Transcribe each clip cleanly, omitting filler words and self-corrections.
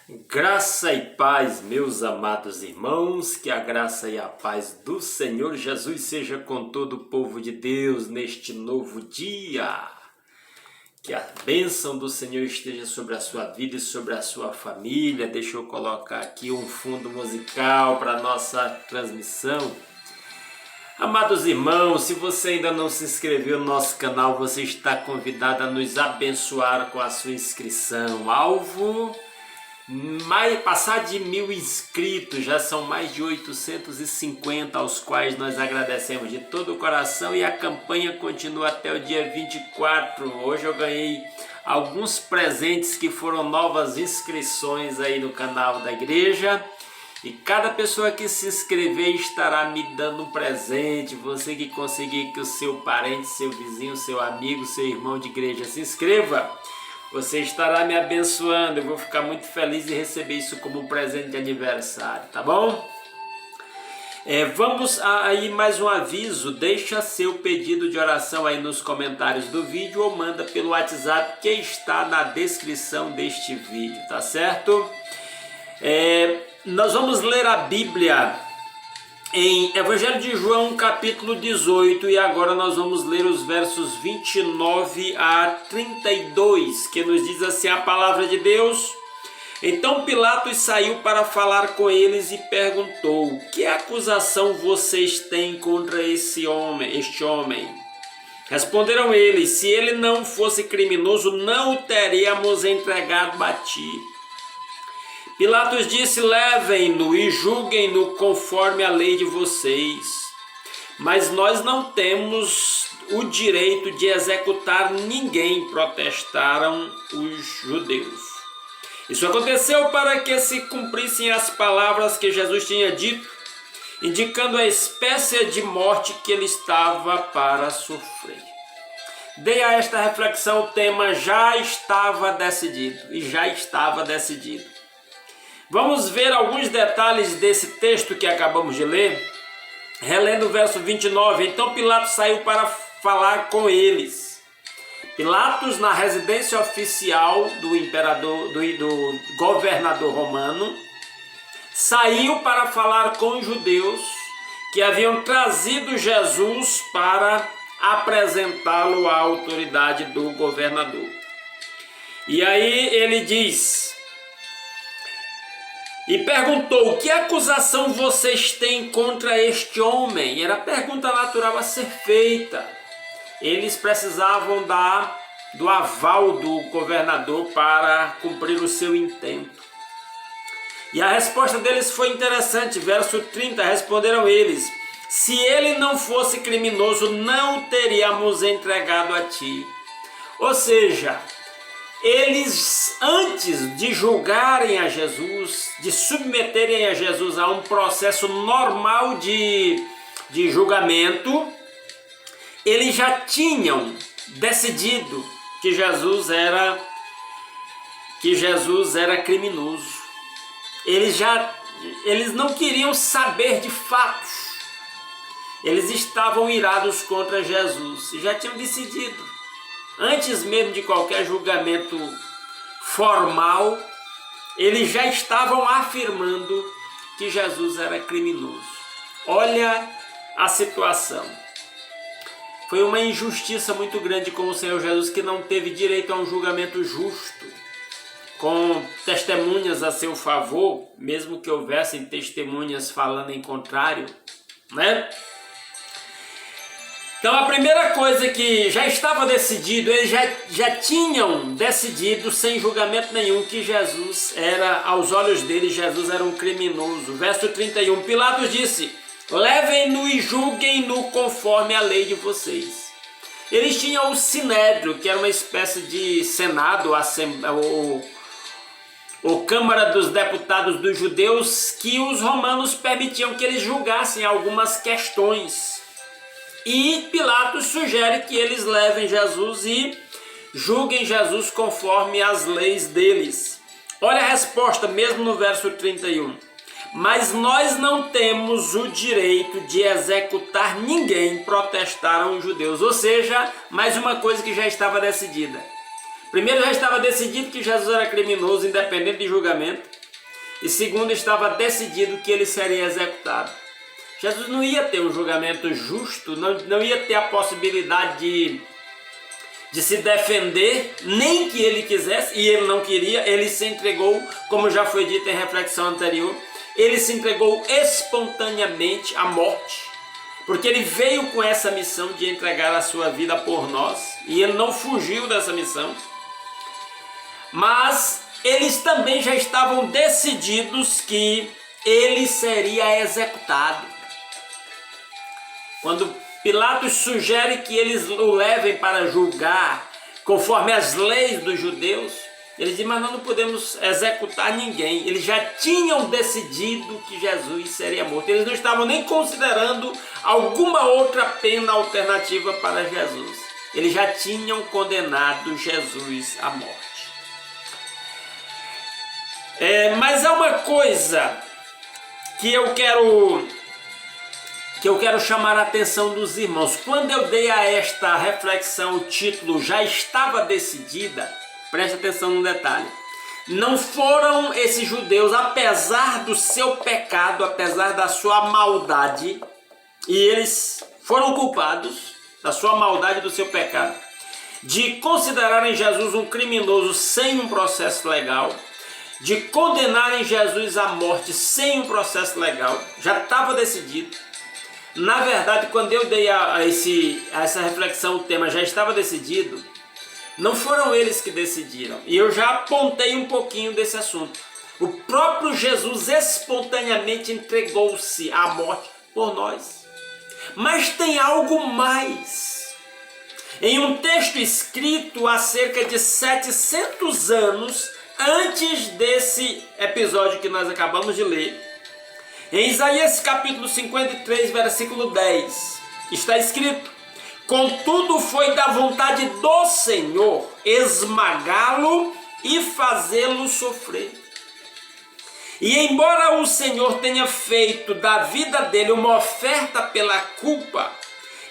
Graça e paz, meus amados irmãos, que a graça e a paz do Senhor Jesus seja com todo o povo de Deus neste novo dia. Que a bênção do Senhor esteja sobre a sua vida e sobre a sua família. Deixa eu colocar aqui um fundo musical para a nossa transmissão. Amados irmãos, se você ainda não se inscreveu no nosso canal, você está convidado a nos abençoar com a sua inscrição. Alvo... passar de 1000 inscritos, já são mais de 850, aos quais nós agradecemos de todo o coração, e a campanha continua até o dia 24. Hoje eu ganhei alguns presentes que foram novas inscrições aí no canal da igreja, e cada pessoa que se inscrever estará me dando um presente. Você que conseguir que o seu parente, seu vizinho, seu amigo, seu irmão de igreja se inscreva, você estará me abençoando. Eu vou ficar muito feliz de receber isso como um presente de aniversário, tá bom? Vamos aí mais um aviso. Deixa seu pedido de oração aí nos comentários do vídeo ou manda pelo WhatsApp que está na descrição deste vídeo, tá certo? Nós vamos ler a Bíblia em Evangelho de João, capítulo 18, e agora nós vamos ler os versos 29 a 32, que nos diz assim a palavra de Deus. Então Pilatos saiu para falar com eles e perguntou: que acusação vocês têm contra este homem? Responderam eles: se ele não fosse criminoso, não o teríamos entregado a ti. Pilatos disse: levem-no e julguem-no conforme a lei de vocês. Mas nós não temos o direito de executar ninguém, protestaram os judeus. Isso aconteceu para que se cumprissem as palavras que Jesus tinha dito, indicando a espécie de morte que ele estava para sofrer. Dei a esta reflexão o tema já estava decidido, e já estava decidido. Vamos ver alguns detalhes desse texto que acabamos de ler, relendo o verso 29. Então Pilatos saiu para falar com eles. Pilatos, na residência oficial do imperador, do governador romano, saiu para falar com os judeus que haviam trazido Jesus para apresentá-lo à autoridade do governador. E aí ele diz... E perguntou: que acusação vocês têm contra este homem? Era a pergunta natural a ser feita. Eles precisavam do aval do governador para cumprir o seu intento. E a resposta deles foi interessante. Verso 30, responderam eles: se ele não fosse criminoso, não o teríamos entregado a ti. Ou seja, eles, antes de julgarem a Jesus, de submeterem a Jesus a um processo normal de julgamento, eles já tinham decidido que Jesus era criminoso. Eles não queriam saber de fatos. Eles estavam irados contra Jesus e já tinham decidido. Antes mesmo de qualquer julgamento formal, eles já estavam afirmando que Jesus era criminoso. Olha a situação. Foi uma injustiça muito grande com o Senhor Jesus, que não teve direito a um julgamento justo, com testemunhas a seu favor, mesmo que houvessem testemunhas falando em contrário, né? Então a primeira coisa que já estava decidido, eles já tinham decidido sem julgamento nenhum que Jesus era, aos olhos deles, Jesus era um criminoso. Verso 31, Pilatos disse: levem-no e julguem-no conforme a lei de vocês. Eles tinham o Sinédrio, que era uma espécie de Senado, ou Câmara dos Deputados dos Judeus, que os romanos permitiam que eles julgassem algumas questões. E Pilatos sugere que eles levem Jesus e julguem Jesus conforme as leis deles. Olha a resposta, mesmo no verso 31. Mas nós não temos o direito de executar ninguém, protestaram os judeus. Ou seja, mais uma coisa que já estava decidida. Primeiro, já estava decidido que Jesus era criminoso, independente de julgamento. e segundo, estava decidido que ele seria executado. Jesus não ia ter um julgamento justo, não ia ter a possibilidade de se defender, nem que ele quisesse, e ele não queria. Ele se entregou, como já foi dito em reflexão anterior, ele se entregou espontaneamente à morte, porque ele veio com essa missão de entregar a sua vida por nós, e ele não fugiu dessa missão. Mas eles também já estavam decididos que ele seria executado. Quando Pilatos sugere que eles o levem para julgar conforme as leis dos judeus, eles dizem, mas nós não podemos executar ninguém. Eles já tinham decidido que Jesus seria morto. Eles não estavam nem considerando alguma outra pena alternativa para Jesus. Eles já tinham condenado Jesus à morte. Mas há uma coisa que eu quero chamar a atenção dos irmãos. Quando eu dei a esta reflexão o título Já Estava Decidida, preste atenção no detalhe. Não foram esses judeus, apesar do seu pecado, apesar da sua maldade, e eles foram culpados da sua maldade e do seu pecado, de considerarem Jesus um criminoso sem um processo legal, de condenarem Jesus à morte sem um processo legal. Já estava decidido. Na verdade, quando eu dei a essa reflexão, o tema já estava decidido, não foram eles que decidiram. E eu já apontei um pouquinho desse assunto. O próprio Jesus espontaneamente entregou-se à morte por nós. Mas tem algo mais. Em um texto escrito há cerca de 700 anos antes desse episódio que nós acabamos de ler, em Isaías capítulo 53, versículo 10, está escrito: contudo foi da vontade do Senhor esmagá-lo e fazê-lo sofrer. E embora o Senhor tenha feito da vida dele uma oferta pela culpa,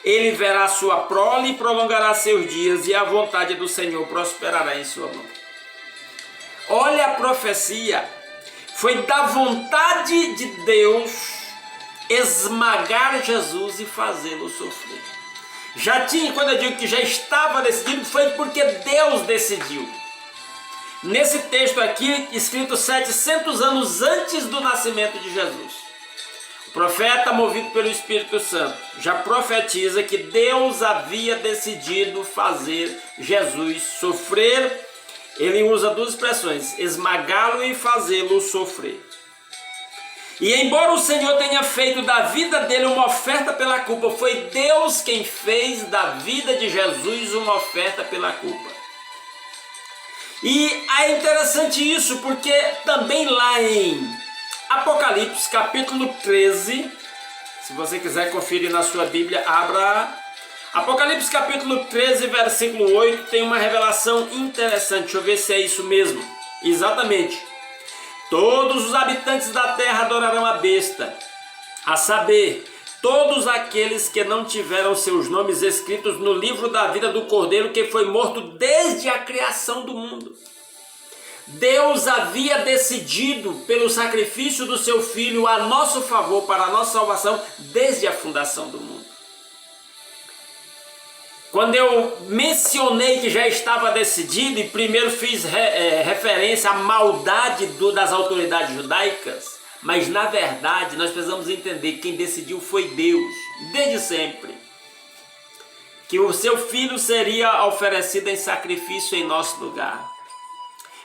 ele verá sua prole e prolongará seus dias, e a vontade do Senhor prosperará em sua mão. Olha a profecia. Foi da vontade de Deus esmagar Jesus e fazê-lo sofrer. Já tinha, quando eu digo que já estava decidido, foi porque Deus decidiu. Nesse texto aqui, escrito 700 anos antes do nascimento de Jesus, o profeta, movido pelo Espírito Santo, já profetiza que Deus havia decidido fazer Jesus sofrer. Ele usa duas expressões, esmagá-lo e fazê-lo sofrer. E embora o Senhor tenha feito da vida dele uma oferta pela culpa, foi Deus quem fez da vida de Jesus uma oferta pela culpa. E é interessante isso, porque também lá em Apocalipse capítulo 13, se você quiser conferir na sua Bíblia, abra Apocalipse capítulo 13, versículo 8, tem uma revelação interessante. Deixa eu ver se é isso mesmo. Exatamente. Todos os habitantes da terra adorarão a besta, a saber, todos aqueles que não tiveram seus nomes escritos no livro da vida do Cordeiro, que foi morto desde a criação do mundo. Deus havia decidido pelo sacrifício do seu Filho a nosso favor, para a nossa salvação, desde a fundação do mundo. Quando eu mencionei que já estava decidido, e primeiro fiz referência à maldade das autoridades judaicas, mas na verdade nós precisamos entender que quem decidiu foi Deus, desde sempre, que o seu Filho seria oferecido em sacrifício em nosso lugar.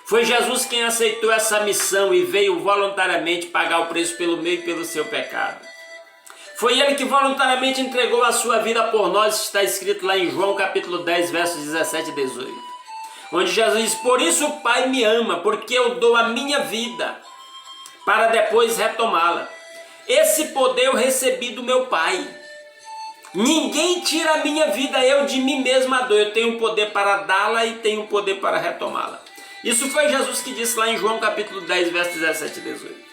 Foi Jesus quem aceitou essa missão e veio voluntariamente pagar o preço pelo meu e pelo seu pecado. Foi ele que voluntariamente entregou a sua vida por nós, está escrito lá em João capítulo 10, versos 17 e 18. Onde Jesus diz: por isso o Pai me ama, porque eu dou a minha vida, para depois retomá-la. Esse poder eu recebi do meu Pai. Ninguém tira a minha vida, eu de mim mesmo a dou. Eu tenho poder para dá-la e tenho poder para retomá-la. Isso foi Jesus que disse lá em João capítulo 10, versos 17 e 18.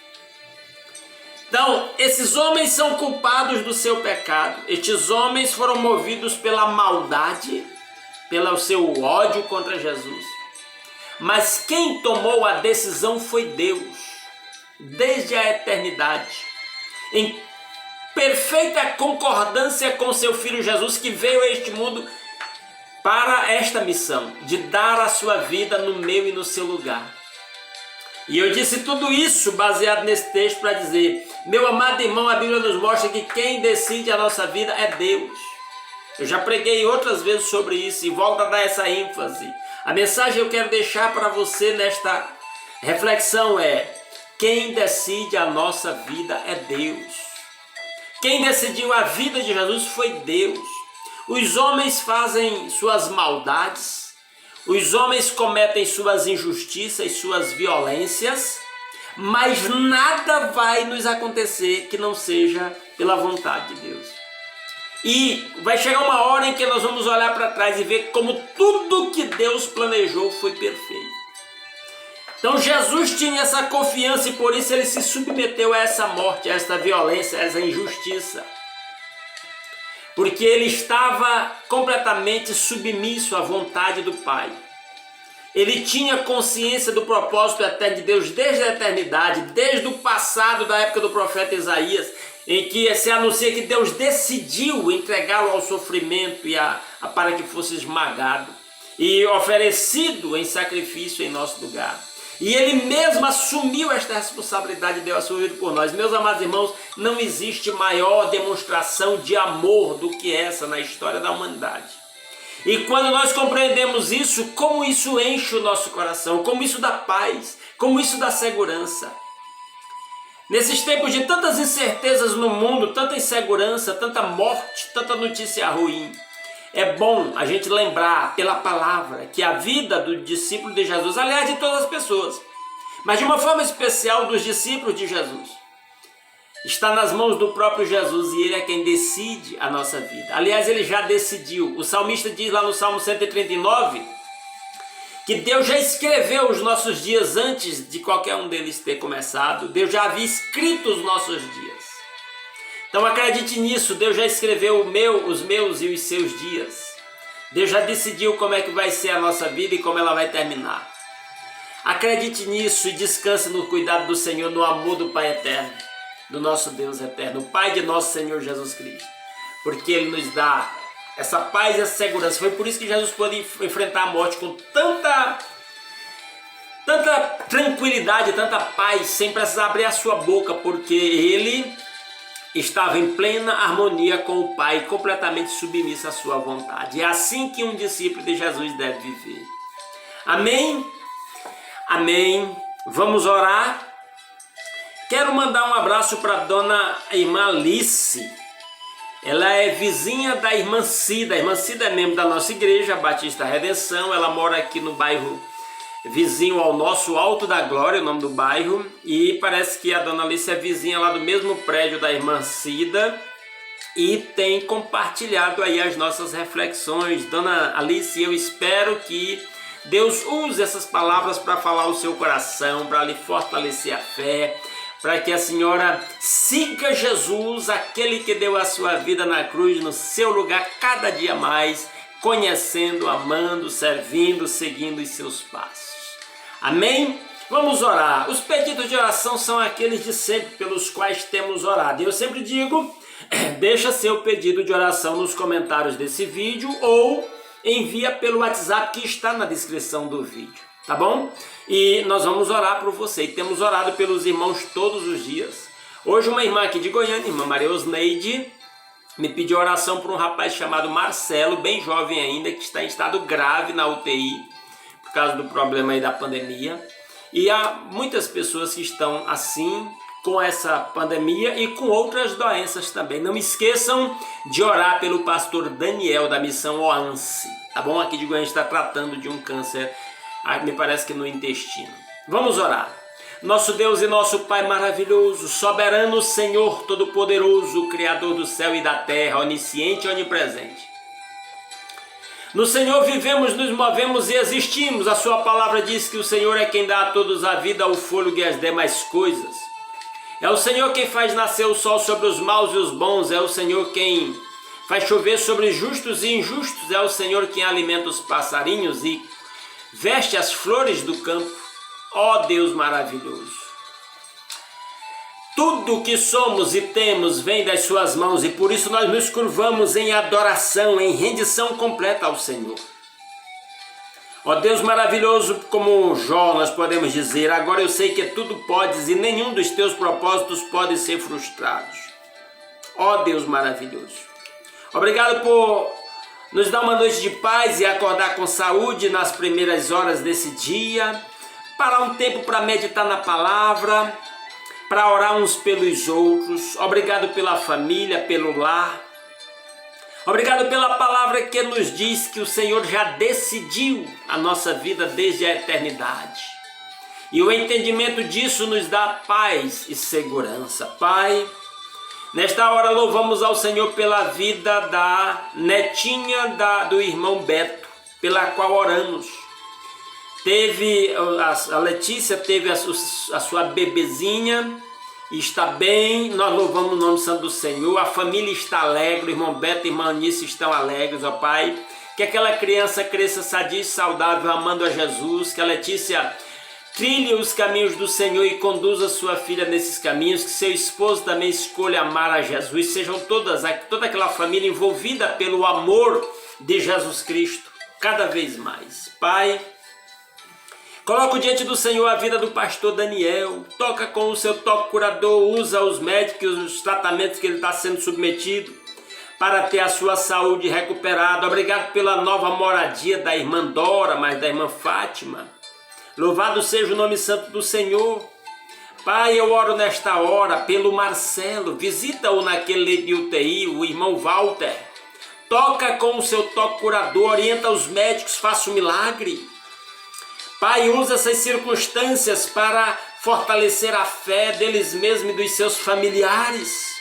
Então, esses homens são culpados do seu pecado. Estes homens foram movidos pela maldade, pelo seu ódio contra Jesus. Mas quem tomou a decisão foi Deus. desde a eternidade, em perfeita concordância com seu Filho Jesus, que veio a este mundo para esta missão, de dar a sua vida no meu e no seu lugar. E eu disse tudo isso baseado nesse texto para dizer, meu amado irmão, a Bíblia nos mostra que quem decide a nossa vida é Deus. Eu já preguei outras vezes sobre isso e volto a dar essa ênfase. A mensagem que eu quero deixar para você nesta reflexão é: quem decide a nossa vida é Deus. Quem decidiu a vida de Jesus foi Deus. Os homens fazem suas maldades, os homens cometem suas injustiças, suas violências, mas nada vai nos acontecer que não seja pela vontade de Deus. E vai chegar uma hora em que nós vamos olhar para trás e ver como tudo que Deus planejou foi perfeito. Então Jesus tinha essa confiança e por isso ele se submeteu a essa morte, a essa violência, a essa injustiça. Porque ele estava completamente submisso à vontade do Pai. Ele tinha consciência do propósito eterno de Deus desde a eternidade, desde o passado, da época do profeta Isaías, em que se anuncia que Deus decidiu entregá-lo ao sofrimento para que fosse esmagado e oferecido em sacrifício em nosso lugar. E ele mesmo assumiu esta responsabilidade de Deus a sua vida por nós. Meus amados irmãos, não existe maior demonstração de amor do que essa na história da humanidade. E quando nós compreendemos isso, como isso enche o nosso coração, como isso dá paz, como isso dá segurança. Nesses tempos de tantas incertezas no mundo, tanta insegurança, tanta morte, tanta notícia ruim, é bom a gente lembrar pela palavra que a vida do discípulo de Jesus, aliás de todas as pessoas, mas de uma forma especial dos discípulos de Jesus, está nas mãos do próprio Jesus e ele é quem decide a nossa vida. Aliás, ele já decidiu. O salmista diz lá no Salmo 139 que Deus já escreveu os nossos dias antes de qualquer um deles ter começado. Deus já havia escrito os nossos dias. Então acredite nisso, Deus já escreveu os meus e os seus dias. Deus já decidiu como é que vai ser a nossa vida e como ela vai terminar. Acredite nisso e descanse no cuidado do Senhor, no amor do Pai eterno, do nosso Deus eterno, o Pai de nosso Senhor Jesus Cristo. Porque Ele nos dá essa paz e essa segurança. Foi por isso que Jesus pôde enfrentar a morte com tanta tranquilidade, tanta paz, sem precisar abrir a sua boca, porque Ele estava em plena harmonia com o Pai, completamente submisso à sua vontade. É assim que um discípulo de Jesus deve viver. Amém? Amém. Vamos orar. Quero mandar um abraço para a dona irmã Alice. Ela é vizinha da irmã Cida. A irmã Cida é membro da nossa igreja, Batista Redenção. Ela mora aqui no bairro vizinho ao nosso, Alto da Glória, o nome do bairro. E parece que a dona Alice é vizinha lá do mesmo prédio da irmã Cida. E tem compartilhado aí as nossas reflexões. Dona Alice, eu espero que Deus use essas palavras para falar ao seu coração, para lhe fortalecer a fé, para que a senhora siga Jesus, aquele que deu a sua vida na cruz, no seu lugar, cada dia mais, conhecendo, amando, servindo, seguindo os seus passos. Amém? Vamos orar. Os pedidos de oração são aqueles de sempre pelos quais temos orado. Eu sempre digo, deixa seu pedido de oração nos comentários desse vídeo ou envia pelo WhatsApp que está na descrição do vídeo, tá bom? E nós vamos orar por você. E temos orado pelos irmãos todos os dias. Hoje uma irmã aqui de Goiânia, irmã Maria Osneide, me pediu oração por um rapaz chamado Marcelo, bem jovem ainda, que está em estado grave na UTI, por causa do problema aí da pandemia. E há muitas pessoas que estão assim, com essa pandemia e com outras doenças também. Não esqueçam de orar pelo pastor Daniel, da missão OANSE, tá bom? Aqui de Goiânia está tratando de um câncer, me parece que no intestino. Vamos orar. Nosso Deus e nosso Pai maravilhoso, soberano Senhor Todo-Poderoso, Criador do céu e da terra, onisciente e onipresente. No Senhor vivemos, nos movemos e existimos. A sua palavra diz que o Senhor é quem dá a todos a vida, o fôlego e as demais coisas. É o Senhor quem faz nascer o sol sobre os maus e os bons. É o Senhor quem faz chover sobre justos e injustos. É o Senhor quem alimenta os passarinhos e veste as flores do campo. Ó Deus maravilhoso! Tudo que somos e temos vem das suas mãos e por isso nós nos curvamos em adoração, em rendição completa ao Senhor. Ó Deus maravilhoso, como Jó nós podemos dizer, agora eu sei que tudo podes e nenhum dos teus propósitos pode ser frustrados. Ó Deus maravilhoso, obrigado por nos dar uma noite de paz e acordar com saúde nas primeiras horas desse dia, parar um tempo para meditar na palavra, para orar uns pelos outros. Obrigado pela família, pelo lar. Obrigado pela palavra que nos diz que o Senhor já decidiu a nossa vida desde a eternidade. E o entendimento disso nos dá paz e segurança. Pai, nesta hora louvamos ao Senhor pela vida da netinha do irmão Beto, pela qual oramos. A Letícia teve a sua bebezinha, e está bem, nós louvamos o nome santo do Senhor, a família está alegre, o irmão Beto e a irmã Anice estão alegres, ó Pai, que aquela criança cresça sadia e saudável, amando a Jesus, que a Letícia trilhe os caminhos do Senhor e conduza sua filha nesses caminhos, que seu esposo também escolha amar a Jesus, sejam toda aquela família envolvida pelo amor de Jesus Cristo, cada vez mais. Pai, coloco diante do Senhor a vida do pastor Daniel, toca com o seu toque curador, usa os médicos, os tratamentos que ele está sendo submetido para ter a sua saúde recuperada. Obrigado pela nova moradia da irmã Dora, mas da irmã Fátima. Louvado seja o nome santo do Senhor. Pai, eu oro nesta hora pelo Marcelo, visita-o naquele leito de UTI, o irmão Walter. Toca com o seu toque curador, orienta os médicos, faça um milagre. Pai, usa essas circunstâncias para fortalecer a fé deles mesmos e dos seus familiares,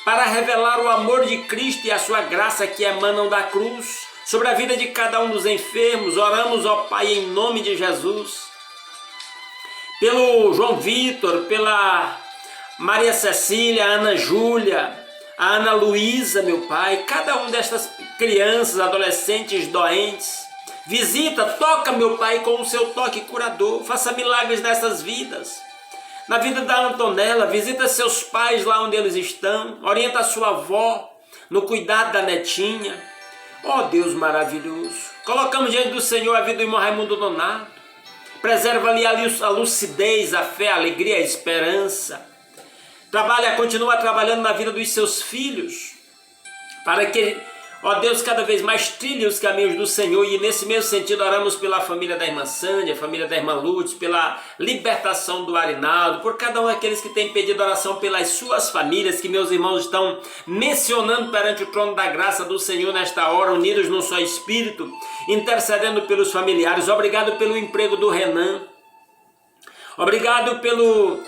para revelar o amor de Cristo e a sua graça que emanam da cruz sobre a vida de cada um dos enfermos. Oramos, ó Pai, em nome de Jesus, pelo João Vitor, pela Maria Cecília, a Ana Júlia, a Ana Luísa, meu Pai, cada um destas crianças, adolescentes doentes. Visita, toca, meu Pai, com o seu toque curador, faça milagres nessas vidas. Na vida da Antonella, visita seus pais lá onde eles estão, orienta a sua avó no cuidado da netinha. Ó Deus maravilhoso, colocamos diante do Senhor a vida do irmão Raimundo Donato, preserva-lhe a lucidez, a fé, a alegria, a esperança. Continua trabalhando na vida dos seus filhos, para que, ó Deus, cada vez mais trilhe os caminhos do Senhor. E nesse mesmo sentido oramos pela família da irmã Sândia, a família da irmã Lourdes, pela libertação do Arinaldo, por cada um daqueles que têm pedido oração pelas suas famílias, que meus irmãos estão mencionando perante o trono da graça do Senhor nesta hora, unidos num só espírito, intercedendo pelos familiares. Obrigado pelo emprego do Renan, obrigado pelo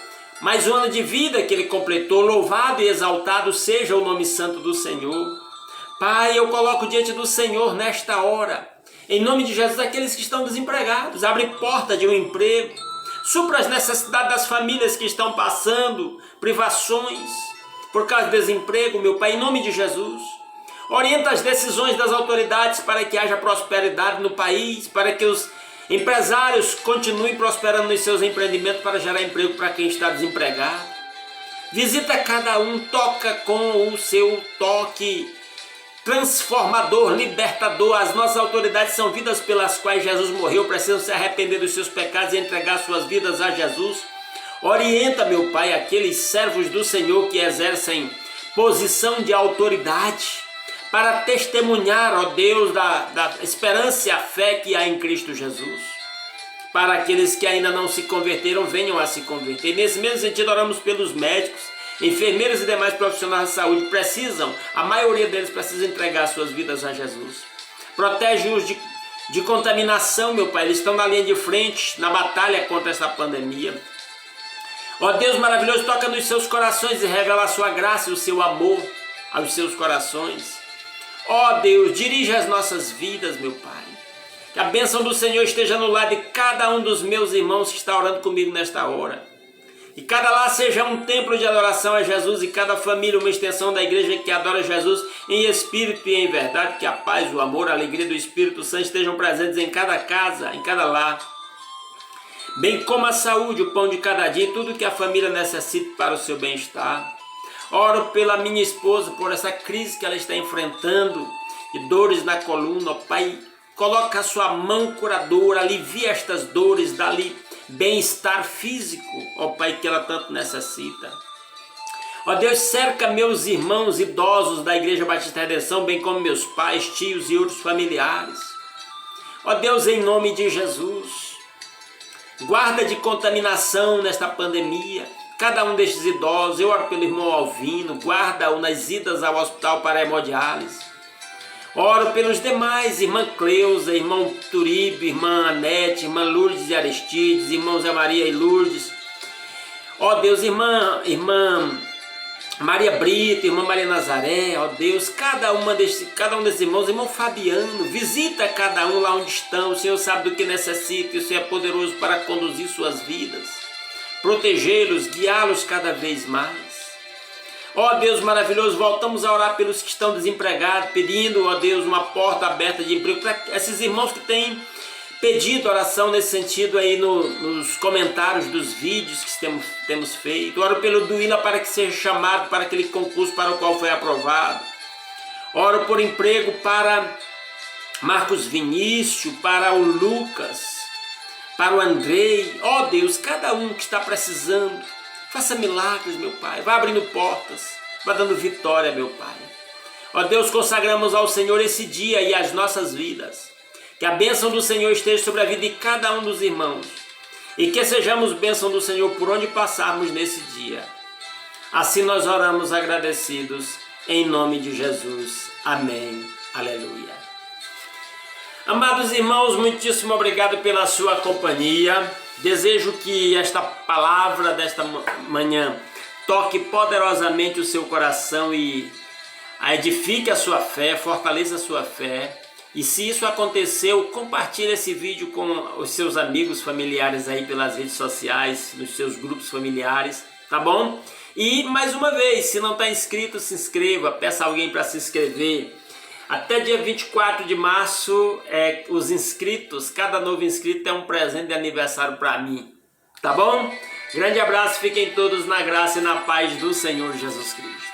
mais um ano de vida que ele completou. Louvado e exaltado seja o nome santo do Senhor. Pai, eu coloco diante do Senhor nesta hora, em nome de Jesus, aqueles que estão desempregados. Abre porta de um emprego, supra as necessidades das famílias que estão passando privações por causa do desemprego, meu Pai, em nome de Jesus. Orienta as decisões das autoridades para que haja prosperidade no país, para que os empresários continuem prosperando nos seus empreendimentos para gerar emprego para quem está desempregado. Visita cada um, toca com o seu toque transformador, libertador. As nossas autoridades são vidas pelas quais Jesus morreu, precisam se arrepender dos seus pecados e entregar suas vidas a Jesus. Orienta, meu Pai, aqueles servos do Senhor que exercem posição de autoridade para testemunhar, ó Deus, da esperança e a fé que há em Cristo Jesus. Para aqueles que ainda não se converteram, venham a se converter. Nesse mesmo sentido, oramos pelos médicos, enfermeiros e demais profissionais da saúde. A maioria deles precisa entregar suas vidas a Jesus. Protege-os de contaminação, meu Pai. Eles estão na linha de frente, na batalha contra essa pandemia. Ó Deus maravilhoso, toca nos seus corações e revela a sua graça e o seu amor aos seus corações. Ó Deus, dirige as nossas vidas, meu Pai. Que a bênção do Senhor esteja no lado de cada um dos meus irmãos que está orando comigo nesta hora. E cada lar seja um templo de adoração a Jesus e cada família uma extensão da igreja que adora Jesus em espírito e em verdade. Que a paz, o amor, a alegria do Espírito Santo estejam presentes em cada casa, em cada lar. bem como a saúde, o pão de cada dia, tudo que a família necessita para o seu bem-estar. Oro pela minha esposa, por essa crise que ela está enfrentando, de dores na coluna, ó Pai, coloca a sua mão curadora, alivia estas dores, dá-lhe bem-estar físico, ó Pai, que ela tanto necessita. Ó Deus, cerca meus irmãos idosos da Igreja Batista Redenção, bem como meus pais, tios e outros familiares. Ó Deus, em nome de Jesus, guarda de contaminação nesta pandemia cada um destes idosos. Eu oro pelo irmão Alvino, guarda-o nas idas ao hospital para a hemodiálise. Oro pelos demais, irmã Cleusa, irmão Turibe, irmã Anete, irmã Lourdes e Aristides, irmão Zé Maria e Lourdes. Ó Deus, irmã Maria Brito, irmã Maria Nazaré, ó Deus, cada um desses irmãos, irmão Fabiano, visita cada um lá onde estão. O Senhor sabe do que necessita e o Senhor é poderoso para conduzir suas vidas, protegê-los, guiá-los cada vez mais. Ó Deus maravilhoso, voltamos a orar pelos que estão desempregados, pedindo, ó Deus, uma porta aberta de emprego para esses irmãos que têm pedido oração nesse sentido aí nos comentários dos vídeos que temos feito. Oro pelo Duíla para que seja chamado para aquele concurso para o qual foi aprovado. Oro por emprego para Marcos Vinícius, para o Lucas, para o Andrei. Ó Deus, cada um que está precisando, faça milagres, meu Pai. Vá abrindo portas, vá dando vitória, meu Pai. Ó Deus, consagramos ao Senhor esse dia e as nossas vidas. Que a bênção do Senhor esteja sobre a vida de cada um dos irmãos. E que sejamos bênção do Senhor por onde passarmos nesse dia. Assim nós oramos agradecidos, em nome de Jesus. Amém. Aleluia. Amados irmãos, muitíssimo obrigado pela sua companhia. Desejo que esta palavra desta manhã toque poderosamente o seu coração e edifique a sua fé, fortaleça a sua fé. E se isso aconteceu, compartilhe esse vídeo com os seus amigos, familiares aí pelas redes sociais, nos seus grupos familiares, tá bom? E mais uma vez, se não está inscrito, se inscreva, peça alguém para se inscrever. Até dia 24 de março, os inscritos, cada novo inscrito é um presente de aniversário para mim, tá bom? Grande abraço, fiquem todos na graça e na paz do Senhor Jesus Cristo.